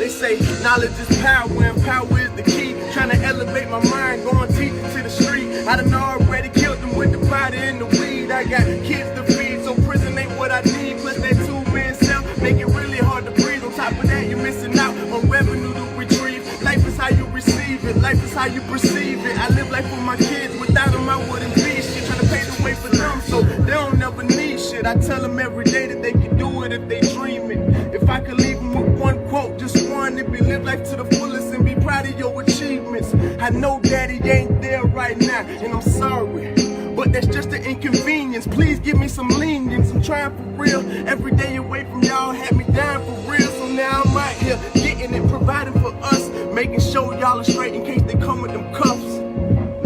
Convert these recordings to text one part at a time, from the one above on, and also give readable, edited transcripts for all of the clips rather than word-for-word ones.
They say knowledge is power and power is the key. Trying to elevate my mind, going teach it to the street. I done already killed them with the body and the weed. I got kids to feed, so prison ain't what I need. Plus that 2-man cell make it really hard to breathe. On top of that, you're missing out on revenue to retrieve. Life is how you receive it, life is how you perceive it. I live life for my kids, without them I wouldn't be shit. Trying to pay the way for them, so they don't never need shit. I tell them every day that they can do it if they dream it. If I could leave them with one quote, just one, it'd be live life to the fullest and be proud of your achievements. I know daddy ain't there right now, and I'm sorry, but that's just an inconvenience. Please give me some lenience. I'm trying for real. Every day away from y'all had me dying for real. So now I'm out here getting it, providing for us, making sure y'all are straight in case they come with them cuffs.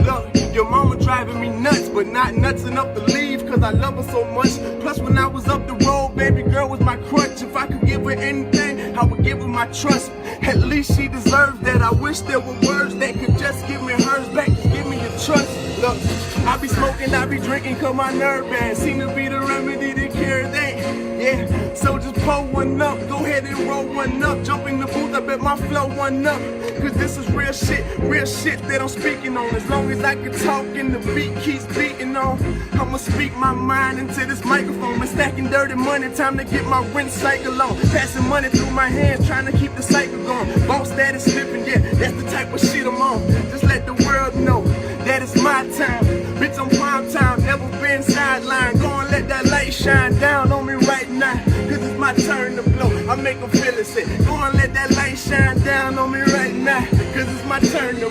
Look, your mama driving me nuts, but not nuts enough to leave, cause I love her so much. Plus when I was up the road, baby girl was my crutch. If I could give her anything, I would give her my trust. At least she deserves that. I wish there were words that could just give me hers back. Just give me your trust. Look, I be smoking, I be drinking, cause my nerve bad. Seem to be the remedy to cure that. Yeah, so just pull one up, go ahead and roll one up. Jump in the booth, I bet my flow one up. Cause this is real shit that I'm speaking on. As long as I can talk and the beat keeps beating on, I'ma speak my mind into this microphone. Been stacking dirty money, time to get my rent cycle on. Passing money through my hands, trying to keep the cycle going. Boss status slipping, yeah, that's the type of shit I'm on. Just let the world know that it's my time. Bitch, I'm prime time, never been sidelined. Go and let that light shine down on me right now, cause it's my turn to blow. I make them feel it, say, go and let that light shine down on me right now, cause it's my turn to